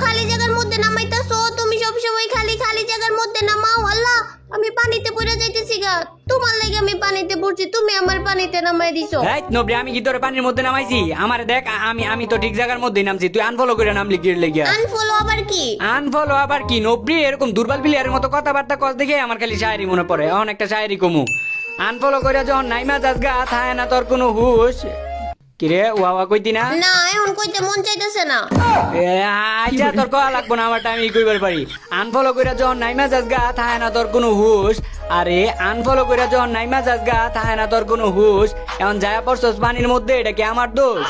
খালি জায়গার মধ্যে নামাইতাছো, তুমি সব সময় খালি খালি জায়গার মধ্যে নামাও। আল্লাহ, আমি পানিতে পড়ে যাইতেছি গা। তোমার লাগে আমি পানিতে পড়ছি, তুমি আমার পানিতে নামাই দিছো। এই নবরি, আমি কি তোরে পানির মধ্যে নামাইছি? আমারে দেখ, আমি তো ঠিক জায়গার মধ্যেই নামছি। তুই আনফলো করে নামলি কি লেগে? আনফলো আবার কি? আনফলো আবার কি নবরি? এরকম দুর্বল প্লেয়ারের মতো কথাবার্তা কস দেখে আমার খালি শায়েরি মনে পড়ে। এখন একটা শায়েরি কমু। আনফলো করে যখন নাইমা যাস গা, থায় না তোর কোনো হুশ। কিরে ওয়া কইতি না? না, এখন কইতে মন চাইতেছে না। আচ্ছা, তোর কয়া লাগবো না, আমার টাইম কইবার পারি। আনফলো করে যখন নাইমা যাস গা, থায় না তোর কোনো হুশ। আরে আনফলো করে যখন নাইমা যাস গা, থায় না তোর কোনো হুশ। এখন যায়া পড়ছস পানির মধ্যে, এটা কি আমার দোষ?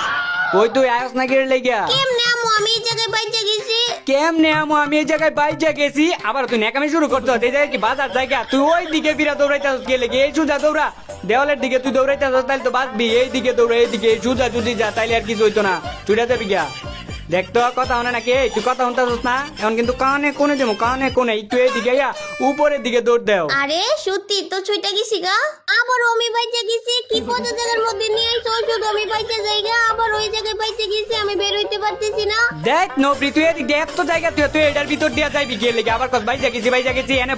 কই তুই আয়স না গিয়ে লেগিয়া? কেমনে আমু, আমি এই জায়গায় বাইচে গেছি। কেমনে আমো আমি এই জায়গায় বাইচা গেছি? আবার তুই নেকামি শুরু করছো। এই জায়গায় কি বাজার জায়গা? তুই ওই দিকে ফিরা দৌড়াইতেছস কে লেগে? এই সুজা দৌড়া, দেওয়ালের দিকে তুই দৌড়াইতেছস, তাইলে তো বাঁচবি। এই দিকে দৌড়া, এই দিকে সুজা সুজি যা, তাইলে আর কিছু হইতো না। চুড়া যাবি গিয়া। দেখতো কথা হনে নাকি? তুই কথা শুনতেছস না? এখন কিন্তু কানে কোনে দেবো, কানে কোনে একটু এই দিকে ইয়া উপরের দিকে দৌড় দেও। আরে সত্যি তো ছুইটা গেছি গা। আবার আমি বাইচে গেছি। কি পচা জায়গার মধ্যে নিয়ে আইছো? শুধু আমি বাইচে যাই গা, আবার ওই জায়গায় বাইচে গেছি, আমি বের হইতে পারতেছি না। দেখ নবরি, তুই এদিকে এত জায়গা, তুই এটার ভিতর দিয়া যাইবি গিয়ে লেগে। আবার কস বাইজা গেছি এনে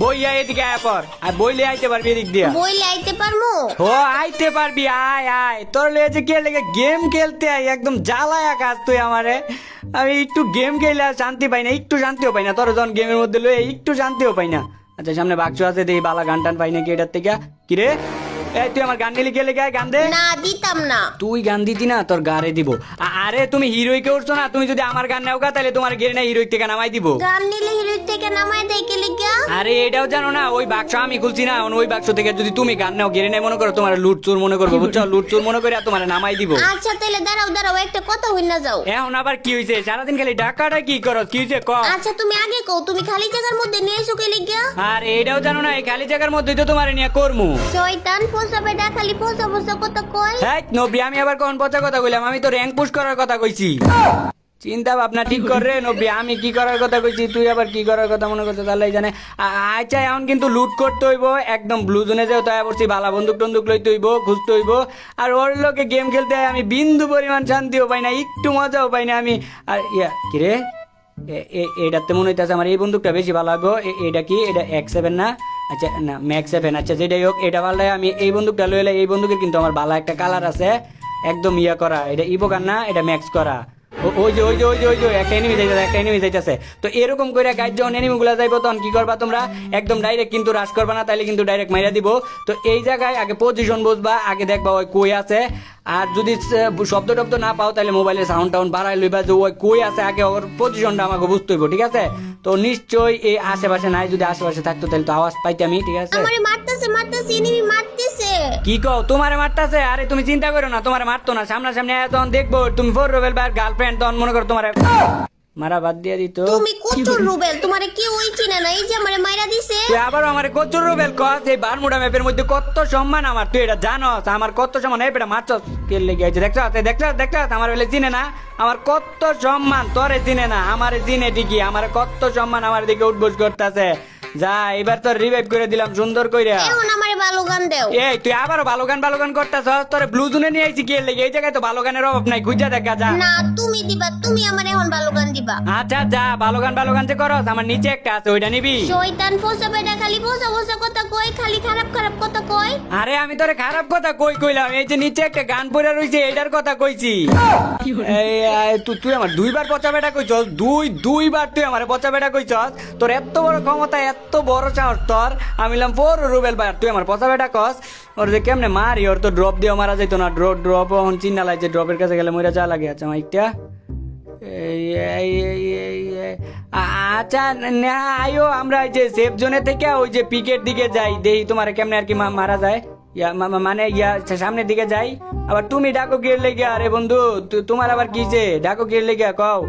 বইয়া এদিকে আয়া পর, আর বইলে আইতে পারবি এদিক দিয়া। বইলে আইতে পারমু? ও আইতে পারবি, আয় আয়। তোর লেগে কে লেগে গেম খেলতে আই, একদম জ্বালায়া কাজ তুই আমারে। আমি একটু গেম খেলে আর শান্তি পাই না, একটু শান্তিও পাই না। তোর যখন গেমের মধ্যে লয়ে একটু শান্তিও পাই না। আচ্ছা, সামনে বাক্স আছে, দেই বালা গান টান পাই নাকি এটার থেকে। কিরে এই তুই আমার গান নিলি কে লেগে? গান দে। না, দিতাম না। তুই গান দিতি না, তোর গারে দিব। আরে তুমি হিরোইকে উঠছো না, তুমি যদি আমার গান নেও গা, তাহলে তোমার গেরে না হিরোইক থেকে নামাই দিব। গান নিলে হিরোইক থেকে নামায় দেয় কে লিগা? আরে এটাও জানো না, ওই বাক্স আমি খুলছি না, ওই বাক্স থেকে যদি তুমি গান নাও, গেরে নাই মনে করো, তোমার লুটচুর মনে করবো, বুঝছো? লুটচুর মনে করে তোমার নামাই দিব। আচ্ছা তাহলে দাঁড়াও, একটা কথা হই না যাও। এখন আবার কি হইছে? সারাদিন খালি ডাকাটা কি করো? কি হইছে ক? আচ্ছা তুমি আগে কও, তুমি খালি জায়গার মধ্যে নিয়ে আইছো কে লিগা? আর এটাও জানো না, এই খালি জায়গার মধ্যে তো তোমার নিয়ে করমু। শয়তান ফোসা বেটা, খালি ফোসা ফোসা কথা কয়। হ্যাঁ নবরি, আমি আবার কোন পচা কথা কইলাম? আমি তো র্যাঙ্ক পুশ করার কথা কইছি। চিন্তা ভাবনা ঠিক কর রে নবরি, আমি কি করার কথা কইছি, তুই আবার কি করার কথা মনে করছিস? তাহলে জানে। আচ্ছা এখন কিন্তু লুট করতে হইব, একদম ব্লু জোনে যেও তাই বলছি, বালা বন্দুক টন্দুক লইতে হইব, খুঁজতে হইব। আর ওর লোকে গেম খেলতে আমি বিন্দু পরিমাণ শান্তিও পাই না, একটু মজাও পাই না আমি। আর ইয়া কি রে, এটাতে মনে হইতেছে আমার এই বন্দুকটা বেশি ভালো লাগো। এটা কি? এটা X7 না? আচ্ছা না, Max7। আচ্ছা যেটাই হোক, এটা ভালো। আমি এই বন্দুকটা লইলে, এই বন্দুকের কিন্তু আমার ভালো একটা কালার আছে, একদম ইয়া করা। এটা ইভোকার না, এটা ম্যাক্স করা। ওই যে একটা এনিমি যাইতেছে। তো এরকম করে গাইড যখন এনিমি গুলা যাইবো, তখন কি করবা তোমরা? একদম ডাইরেক্ট কিন্তু রাশ করবা না, তাইলে কিন্তু ডাইরেক্ট মাইরা দিব। তো এই জায়গায় আগে পজিশন বুঝবা, আগে দেখবা ওই কই আছে। আর যদি শব্দ টব্দ না পাও, তাহলে মোবাইলের সাউন্ড টাউন্ড বাড়াই লইবা, যে ওই কই আছে, আগে ওর পজিশনটা আমাকে বুঝতে হইব, ঠিক আছে? তো নিশ্চয়ই এই আশেপাশে নাই, যদি আশেপাশে থাকতো তাহলে তো আওয়াজ পাইতে আমি, ঠিক আছে? আমারে মারতেছে এনিমি মারতেছে। কি কও? তোমারে মারতাছে? আরে তুমি চিন্তা করো না, তোমারে মারতো না। সামনাসামনি আয়া তখন দেখবো তুমি ফোর রোবেল ভাইয়ের গার্লফ্রেন্ড, তখন মনে করো তোমারে মারা বাদ দিয়ে দিত। তুমি কত রুবেল, তোমারে কি ওই চিনে না? এই যে আমারে মাইরা দিছে। তুই আবার আমারে কত রুবেল কস? এই বারমুডা ম্যাপের মধ্যে কত সম্মান আমার, তুই এটা জানস? আমার কত সম্মান। এই বেটা মারছস কে লেগে আছে? দেখছস আমার বেলে চিনে না? আমার কত সম্মান, তোরে চিনে না, আমারে চিনে ঠিকই। আমার কত সম্মান, আমার দিকে উঠবোস করতেছে। যা, এবার তোর রিভাইভ করে দিলাম সুন্দর কইরা। এখন আমারে ভালো গান দেও। এই তুই আবার ভালো গান করতেছস? তোরে ব্লু জোনে নিয়ে আইছি কে লেগে? এই জায়গায় তো ভালো গানের অভাব নাই, খুঁজা দেখা যা। না তুমি দিবা, তুমি আমারে এখন ভালো গান দিবা। আচ্ছা যা, ভালো গান যে করস, আমার নিচে একটা আছে, ওইটা নিবি। শয়তান ফোসা বেটা, খালি ফোসা ফোসা কথা কয়, খালি খারাপ খারাপ কথা কয়। আরে আমি তোরে খারাপ কথা কইলাম? এই যে নিচে একটা গান পড়ে রইছে, এটার কথা কইছি। তুই আমার দুইবার পচা বেটা কইছস, দুইবার তুই আমার পচা বেটা কইছস। তোর এত বড় ক্ষমতা, এত বড় সাহস তোর। আমি বললাম ফোর রুবেল ভাই, তুই আমার পচা বেটা কস। ওর যে কেমনে মারি, ওর তো ড্রপ দিয়ে মারা যাইতো না। ড্রপ এখন চিন্তা লাগছে, ড্রপের কাছে গেলে মইরা যা লাগে। আচ্ছা মাইকটা আচ্ছা না আয়ো, আমরা ওই যে সেফ জোনে থেকে ওই যে পিকের দিকে যাই, দেখি তোমার কেমনে আর কি মারা যায়। মানে সামনের দিকে যাই। আবার তুমি ডাকো গিয়ে লেগে? আরে বন্ধু তোমার আবার কিছে? ডাকো গিয়ে লেগে কও।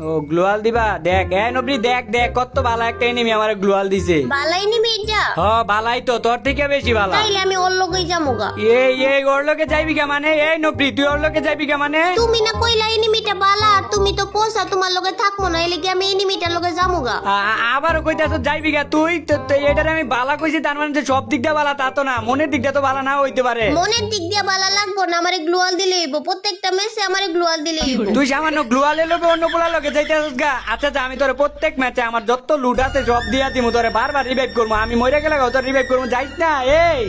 ও গ্লোয়াল দিবা? দেখ নবরি, দেখ কত ভালো একটা এনিমি আমার গ্লোয়াল দিছে। বালাই নিবি এটা? বালাই তো, তোর থেকে বেশি ভালো। তাইলে আমি ওর লগেই যামুগা। এই ওর লোকে যাইবি কে মানে? এই নবরি তুই ওর লোকে যাইবি কে মানে? তুমি না কইলা এনিমিটা বালা, তুমি তুমি তো পোষা, তোমার লগে থাকবো না, এলে কি আমি এনিমিটার লগে যামুগা। আবারও কইতাছ যাইবি গা তুই? তো এটারে আমি বালা কইছি, তার মানে যে সব দিকটা বালা তা তো না, মনের দিকটা তো বালা না হইতে পারে। মনের দিক দিয়ে বালা লাগবো না, আমারে গ্লোয়াল দিলে হইব, প্রত্যেকটা ম্যাচে আমারে গ্লোয়াল দিলে হইব। তুই সামান্য গ্লোয়ালের লোকে অন্য পোলার লোকে যাইতাছিস গা। আচ্ছা যা, আমি তোরে প্রত্যেক ম্যাচে আমার যত লুট আছে সব দিয়া দিমু, তোরে বারবার রিভাইভ করবো। আমি মরে গেলে তোর রিভাইভ করবো, যাইস না। এই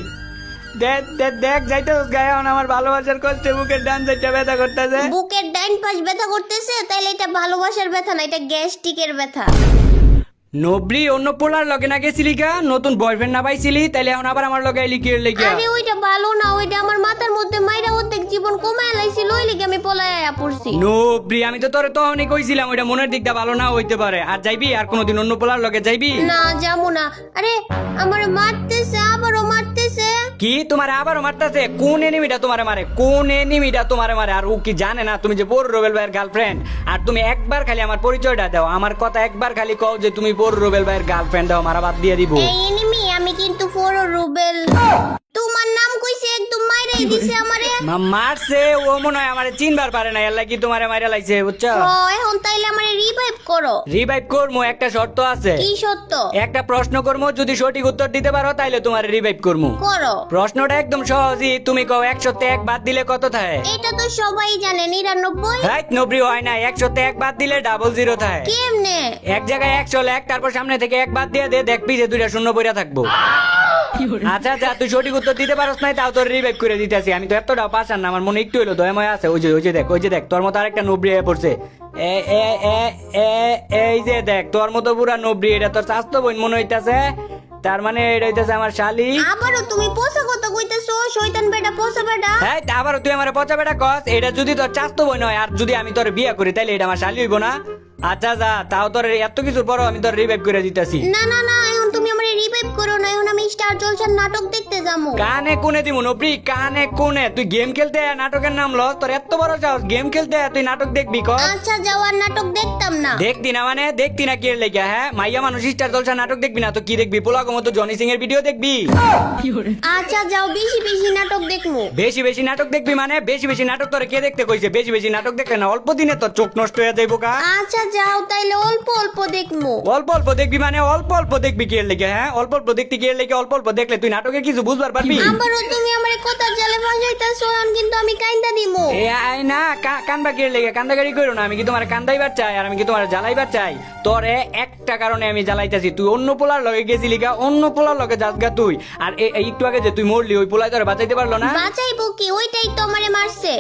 দেখ দেখ দেখ যাইতাছিস গা, এখন আমার ভালোবাসার কষ্টে বুকের ডান সাইডটা ব্যথা করতেছে। বুকের ডাইন পাশ ব্যথা করতেছে, তাইলে এটা ভালোবাসার ব্যথা না, এটা গ্যাস্ট্রিকের ব্যথা। নবরি অন্য পোলার লগে না গেছিলি গা, নতুন বয়ফ্রেন্ড না পাইছিলি, তাইলে এখন আবার আমার লগে আইলি কি লেগে? আরে ওইটা ভালো না, ওইটা আমার মাথার মধ্যে মাইরা অর্ধেক জীবন কমায় লাইছিল, ওই লেগে আমি পলায় আয়া পড়ছি। নবরি আমি তো তোরে তখনই কইছিলাম ওইটা মনের দিকটা ভালো না হইতে পারে। আর যাইবি আর কোনোদিন অন্য পোলার লগে যাইবি না, যাবো না। আরে আমার মারতেছে, আবারও মারতেছে। কি তোমারে আবারও মারতাছে? কোন এনিমিটা তোমারে মারে? কোন এনিমিটা তোমারে মারে? আর ও কি জানে না তুমি যে বড় রোবেল ভাইয়ের গার্লফ্রেন্ড? আর তুমি একবার খালি আমার পরিচয়টা দাও, আমার কথা একবার খালি কও যে তুমি বড় রোবেল ভাইয়ের গার্লফ্রেন্ড, দাও মারা বাদ দিয়ে দিব। এই এনিমি, আমি কিন্তু ফোরো রুবেল। তোমার নাম কইছে, একদম মাইরাই দিছে আমারে। মারছে ও, মনে হয় আমারে চিনবার পারে না, এর লাগি তোমারে মাইরা লাইছে, বুঝছো? ও, এখন তাইলে আমারে রিভাইভ করো। রিভাইভ করমু, একটা শর্ত আছে। কি সত্য? একটা প্রশ্ন করমু, যদি সঠিক উত্তর দিতে পারো তাইলে তোমারে রিভাইভ করমু। করো। প্রশ্নটা একদম সহজই, তুমি কও 101 বাদ দিলে কত থাকে? এটা তো সবাই জানে, 99। হাই নবরি হয় না, 101 বাদ দিলে 00 থাকে। কেমনে? এক জায়গায় 100 লেখ, তারপর সামনে থেকে 1 বাদ দিয়ে দে, দেখবি যে দুইটা শূন্য পড়ে থাকবো। আচ্ছা আচ্ছা, তুই সঠিক উত্তর দিতে পারস নাই, তাও তোর রিভাইভ করে দিতেছি। আমি তো এতটা পাশান না, আমার মনে একটু হইলো দয়াময় আছে। ওই যে দেখ, ওই যে দেখ, তোর মতো আরেকটা নবরি হয়ে পড়ছে। এ এ এ এ এই যে দেখ, তোর মতো পুরা নবরি, এটা তোর স্বাস্থ্য বোন মনে হইতাছে, তার মানে এটা হইতাছে আমার শালি। আবারও তুমি পোষা কথা কইতেছো, শয়তান বেটা, পোষা বেটা। হ্যাঁ, আবারও তুই আমার পচা বেটা কস। এটা যদি তোর স্বাস্থ্য বোন হয়, আর যদি আমি তোর বিয়ে করি, তাইলে এটা আমার শালি হইব না? আচ্ছা যা, তাও তোর এত কিছুর পরও আমি তোর রিভাইভ করে দিতেছি। না না না, এখন তুমি আমারে রিভাইভ করো না, এখন আমি স্টার জলসার নাটক দেখতে যাবো। কানে কোনে দিমু নবরি, কানে কোনে? তুই গেম খেলতে আয়, নাটকের নাম লস? তোর এত বড় সাহস, গেম খেলতে আয়, তুই নাটক দেখবি? ক আচ্ছা যাওয়ার নাটক দেখতাম না। দেখতি না মানে? দেখতি না কি লেগে? হ্যাঁ, মাইয়া মানুষ স্টার জলসা নাটক দেখবি না তো কি দেখবি? পোলাগো মতো জনি সিং এর ভিডিও দেখবি? আচ্ছা যাও, বেশি বেশি নাটক দেখমু। বেশি বেশি নাটক দেখবি মানে? বেশি বেশি নাটক তোরে কে দেখতে কইছে? বেশি বেশি নাটক দেখলে না অল্প দিনে তোর চোখ নষ্ট হয়ে যাইব। কা আচ্ছা যাও, তাইলে অল্প অল্প দেখমু। অল্প অল্প দেখবি মানে? অল্প অল্প দেখবি কি লেগে? হ্যাঁ, অল্প অল্প দেখতে কি লেগে? অল্প অল্প দেখলে তুই নাটকে কিছু বুঝবার পারবি? আবারও তুমি আমারে কথা জালে ফাঁসাইতাছো, এখন কিন্তু আমি কাইন্দা দিমু। এ আই না, কান্দা কি লেগে? কান্দাগাড়ি কইরো না। আমি কি তোমার কান্দাইবার চাই? আর আমি কি তোমার জ্বালাইবার চাই? তোরে একটা কারণে আমি জ্বালাইতাছি, তুই অন্য পোলার লগে গেছিলি গা, অন্য পোলার লগে যাস গা তুই। আর একটু আগে যে তুই মরলি, ওই পোলাই তোরে বাঁচাইতে পারলো না। বাঁচাইবো কি? ওইটাই তো আমারে মারছে।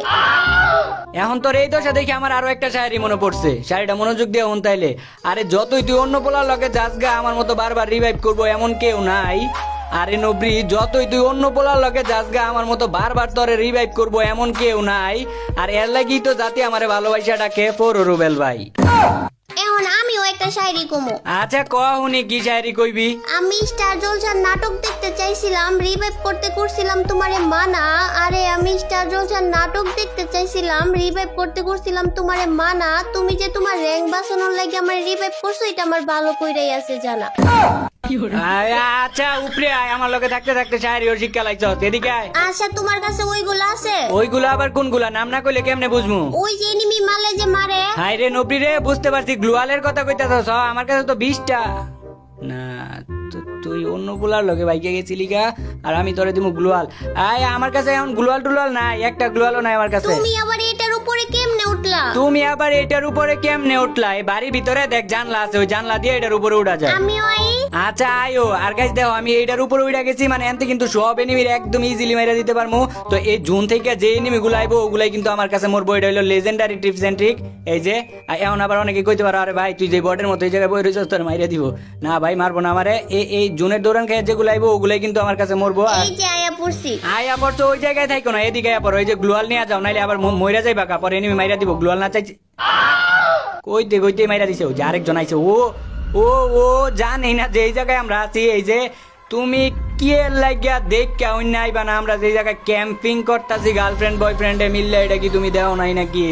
এখন তোর এই দশা দেখে আমার আরো একটা শায়রি মনে পড়ছে, শায়রিটা মনোযোগ দিয়ে হন তাইলে। আরে যতই তুই অন্য পোলার লগে যাস গা, আমার মতো বারবার রিভাইভ করবো এমন কেউ নাই। আরে নবরি, যতই তুই অন্য পোলার লগে যাস গা, আমার মতো বারবার তোরে রিভাইভ করবো এমন কেউ নাই। আর এর লাগি তো জাতি আমারে ভালোবাসা ডাকে ফোরো রুবেল ভাই। এখন আমিও একটা শায়রি কমু। আচ্ছা কহুনি, কি শায়রি কইবি? আমি স্টার জলসার নাটক দেখতে চাইছিলাম, রিভাইভ করতে করছিলাম তোমারে মানা। আরে আমি স্টার জলসার নাটক দেখতে চাইছিলাম, রিভাইভ করতে করছিলাম তোমারে মানা। তুমি যে তোমার র্যাঙ্ক বাঁচানোর লাগে আমার রিভাইভ করছো, এটা আমার ভালো কইরাই আছে জানা। আচ্ছা উপরে আয়, আমার লগে থাকতে থাকতে শায়রিও শিক্ষা লাইছ। এদিকে আয়। আচ্ছা তোমার কাছে ওইগুলো আছে? ওইগুলা আবার কোনগুলা? নাম না কইলে কেমনে বুঝমু? ওই যে এনিমি মালে যে মারে। হাই রে নবরি রে, বুঝতে পারছি গ্লুয়ালের কথা কইতাছস। আমার কাছে তো 20টা না, তুই অন্য গুলার লগে বাইকে গেছিলি গা, আর আমি তোরে দিমু গ্লুয়াল। আয় আমার কাছে এখন গ্লুয়াল টুলাল নাই, একটা গ্লুয়ালও নাই আমার কাছে। তুমি আবার এটার উপরে কেমনে উঠলা? তুমি আবার এটার উপরে কেমনে উঠলা? এই বাড়ির ভিতরে দেখ জানলা আছে, ওই জানলা দিয়ে এটার উপরে উঠা যায়। আমিও আই। আচ্ছা আয়ো। আর গাইস দেখো, আমি এইটার উপরে উঠা গেছি মানে এনতে কিন্তু সব এনিমির একদম ইজিলি মাইরা দিতে পারমু। তো এই জোন থেকে যে এনিমি গুলো আইবো ওগুলাই কিন্তু আমার কাছে মরবো। এটা হলো লেজেন্ডারি টিপস এন্ড ট্রিক। এই যে এখন আবার অনেকে কইতে পারো, আরে ভাই তুই যে বটের মতো এই জায়গায় বই রইছস, তোর মাইরা দিব। না ভাই, মারবো না আমারে। এই জোনের দৌড়ান খেয়ে যেগুলো আইবো ওগুলাই কিন্তু আমার কাছে মরবো। আর এই যে আয়া পড়ছি। আয়া পড়ছো ওই জায়গায় থাইকো না, এদিকে আয়া পড়ো। ওই যে গ্লুয়াল নিয়ে যাও, নাইলে আবার মইরা যাইবা। কাপড় এনিমি মাইরা দিব। গ্লুয়াল না চাইছি কইতে মাইরা দিছে। ওই যে আরেকজন আইছে, ও জানি না যে এই জায়গায় আমরা আছি। এই যে তুমি কি এর লাগিয়া দেখ কেউ নাই বা না, আমরা যে জায়গায় ক্যাম্পিং করতেছি গার্লফ্রেন্ড বয়ফ্রেন্ডে মিললে, এটা কি তুমি দেও নাই নাকি?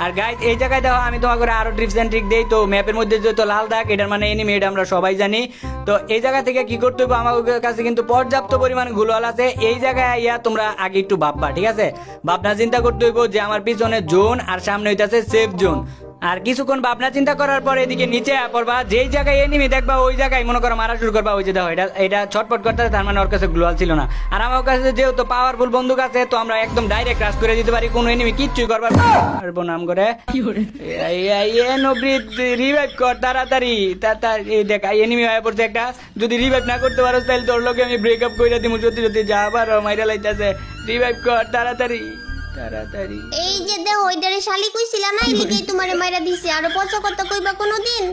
আর গাইজ এই জায়গায় দেখো, আমি তোমাকে আরো ট্রিপস এন্ড ট্রিক দেই। তো ম্যাপের মধ্যে যেহেতু লাল দাগ, এটার মানে এনিমি, এটা আমরা সবাই জানি। তো এই জায়গা থেকে কি করতে হবে, আমার কাছে কিন্তু পর্যাপ্ত পরিমাণ গ্লুয়াল আছে। এই জায়গায় ইয়া তোমরা আগে একটু ভাববা, ঠিক আছে? ভাবনা চিন্তা করতে হইব যে আমার পিছনে জোন আর সামনে হইতাছে সেফ জোন। আর কিছুক্ষণ ভাবনা চিন্তা করার পর এদিকে নিচে পড়বা, যেই জায়গায় এনিমি দেখবা ওই জায়গায় মনে করো মারা শুরু করবা। ওই যে দেখো এটা ছটপট করতে তার মানে ওর কাছে গ্লোয়াল ছিল না, আর আমার কাছে যেহেতু পাওয়ারফুল বন্দুক আছে তো আমরা একদম ডাইরেক্ট ক্রাশ করে দিতে পারি, কোনো এনিমি কিচ্ছুই করবার পারবো নাম করে। রিভাইভ কর তাড়াতাড়ি, দেখ এনিমি হয়ে পড়ছে একটা, যদি রিভাইভ না করতে পারো তাহলে তোর লোকে আমি ব্রেকআপ করে দিব। সত্যি সত্যি যা আবার মাইরা লাইতেছে, রিভাইভ কর তাড়াতাড়ি তাড়াতাড়ি। এই যে দেহ ওইটারে শালি কইছিলা না, এই লিগেই তোমারে মাইরা দিছে। আরো পচা কথা কইবা কোনোদিন?